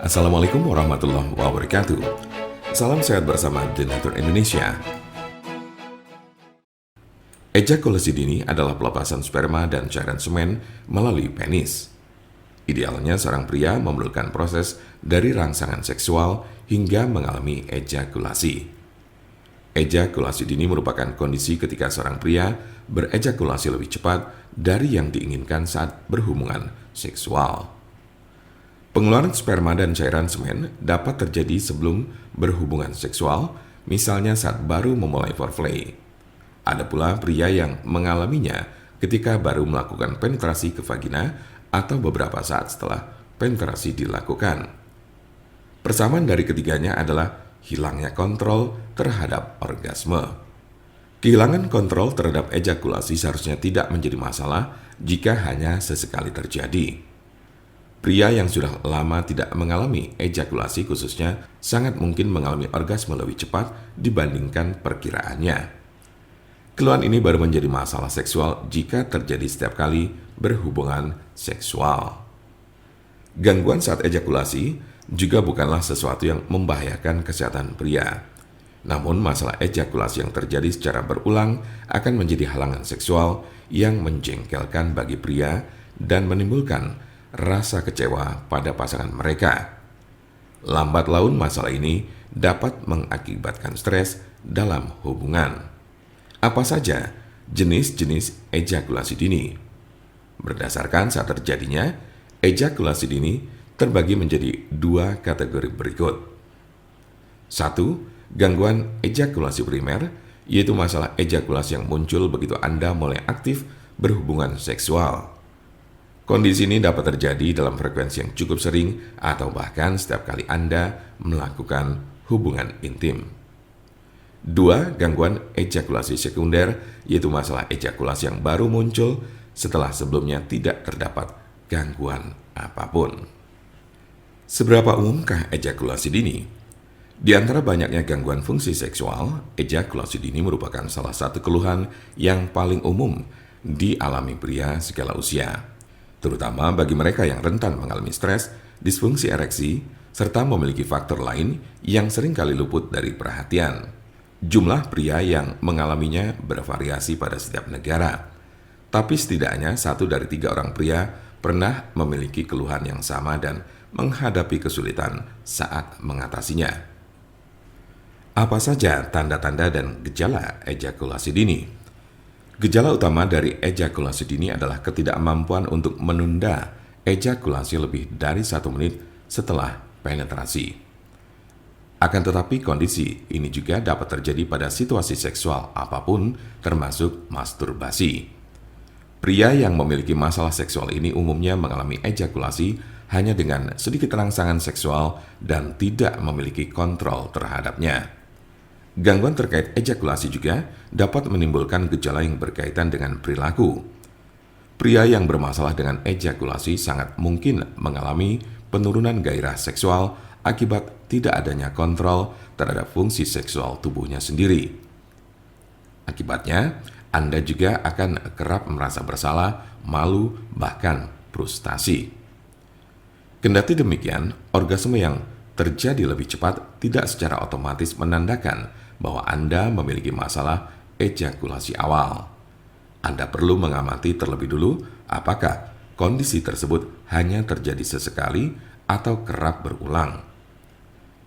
Assalamualaikum warahmatullahi wabarakatuh. Salam sehat bersama Denatur Indonesia. Ejakulasi dini adalah pelepasan sperma dan cairan semen melalui penis. Idealnya seorang pria memerlukan proses dari rangsangan seksual hingga mengalami ejakulasi. Ejakulasi dini merupakan kondisi ketika seorang pria berejakulasi lebih cepat dari yang diinginkan saat berhubungan seksual. Pengeluaran sperma dan cairan semen dapat terjadi sebelum berhubungan seksual, misalnya saat baru memulai foreplay. Ada pula pria yang mengalaminya ketika baru melakukan penetrasi ke vagina atau beberapa saat setelah penetrasi dilakukan. Persamaan dari ketiganya adalah hilangnya kontrol terhadap orgasme. Kehilangan kontrol terhadap ejakulasi seharusnya tidak menjadi masalah jika hanya sesekali terjadi. Pria yang sudah lama tidak mengalami ejakulasi khususnya sangat mungkin mengalami orgasme lebih cepat dibandingkan perkiraannya. Keluhan ini baru menjadi masalah seksual jika terjadi setiap kali berhubungan seksual. Gangguan saat ejakulasi juga bukanlah sesuatu yang membahayakan kesehatan pria. Namun masalah ejakulasi yang terjadi secara berulang akan menjadi halangan seksual yang menjengkelkan bagi pria dan menimbulkan rasa kecewa pada pasangan mereka. Lambat laun masalah ini dapat mengakibatkan stres dalam hubungan. Apa saja jenis-jenis ejakulasi dini? Berdasarkan saat terjadinya, ejakulasi dini terbagi menjadi dua kategori berikut. 1. Gangguan ejakulasi primer, yaitu masalah ejakulasi yang muncul begitu Anda mulai aktif berhubungan seksual. Kondisi ini dapat terjadi dalam frekuensi yang cukup sering atau bahkan setiap kali Anda melakukan hubungan intim. 2. Gangguan ejakulasi sekunder, yaitu masalah ejakulasi yang baru muncul setelah sebelumnya tidak terdapat gangguan apapun. Seberapa umumkah ejakulasi dini? Di antara banyaknya gangguan fungsi seksual, ejakulasi dini merupakan salah satu keluhan yang paling umum dialami pria segala usia, terutama bagi mereka yang rentan mengalami stres, disfungsi ereksi, serta memiliki faktor lain yang seringkali luput dari perhatian. Jumlah pria yang mengalaminya bervariasi pada setiap negara, tapi setidaknya 1 dari 3 orang pria pernah memiliki keluhan yang sama dan menghadapi kesulitan saat mengatasinya. Apa saja tanda-tanda dan gejala ejakulasi dini? Gejala utama dari ejakulasi dini adalah ketidakmampuan untuk menunda ejakulasi lebih dari 1 menit setelah penetrasi. Akan tetapi kondisi ini juga dapat terjadi pada situasi seksual apapun termasuk masturbasi. Pria yang memiliki masalah seksual ini umumnya mengalami ejakulasi hanya dengan sedikit rangsangan seksual dan tidak memiliki kontrol terhadapnya. Gangguan terkait ejakulasi juga dapat menimbulkan gejala yang berkaitan dengan perilaku. Pria yang bermasalah dengan ejakulasi sangat mungkin mengalami penurunan gairah seksual akibat tidak adanya kontrol terhadap fungsi seksual tubuhnya sendiri. Akibatnya, Anda juga akan kerap merasa bersalah, malu, bahkan frustasi. Kendati demikian, orgasme yang terjadi lebih cepat tidak secara otomatis menandakan bahwa Anda memiliki masalah ejakulasi awal. Anda perlu mengamati terlebih dulu apakah kondisi tersebut hanya terjadi sesekali atau kerap berulang.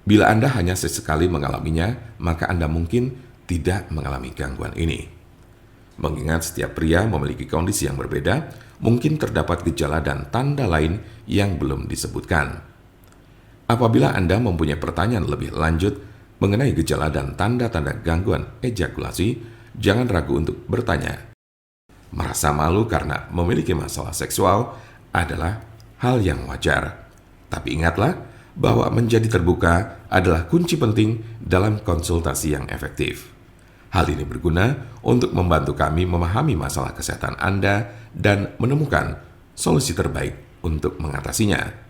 Bila Anda hanya sesekali mengalaminya, maka Anda mungkin tidak mengalami gangguan ini. Mengingat setiap pria memiliki kondisi yang berbeda, mungkin terdapat gejala dan tanda lain yang belum disebutkan. Apabila Anda mempunyai pertanyaan lebih lanjut mengenai gejala dan tanda-tanda gangguan ejakulasi, jangan ragu untuk bertanya. Merasa malu karena memiliki masalah seksual adalah hal yang wajar. Tapi ingatlah bahwa menjadi terbuka adalah kunci penting dalam konsultasi yang efektif. Hal ini berguna untuk membantu kami memahami masalah kesehatan Anda dan menemukan solusi terbaik untuk mengatasinya.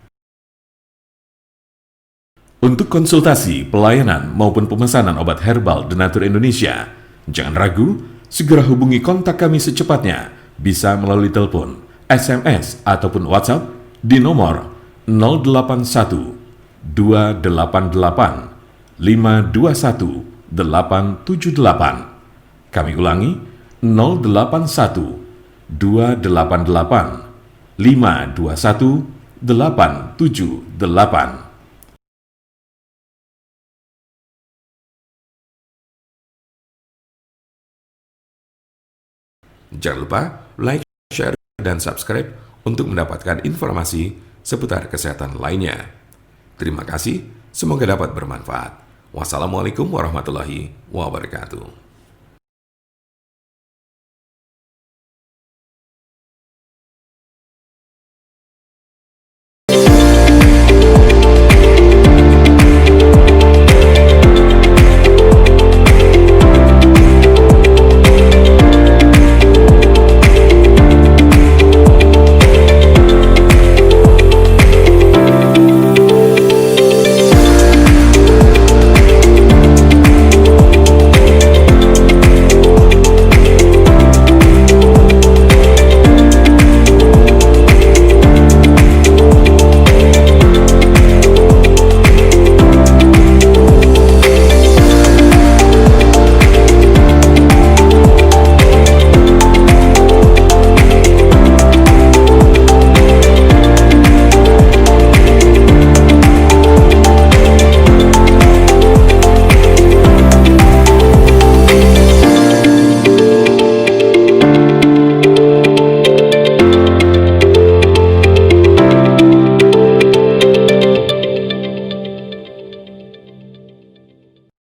Untuk konsultasi, pelayanan, maupun pemesanan obat herbal Denatur Indonesia, jangan ragu, segera hubungi kontak kami secepatnya, bisa melalui telepon, SMS, ataupun WhatsApp di nomor 081 521 878. Kami ulangi, 081 288 521 878. Jangan lupa like, share, dan subscribe untuk mendapatkan informasi seputar kesehatan lainnya. Terima kasih, semoga dapat bermanfaat. Wassalamualaikum warahmatullahi wabarakatuh.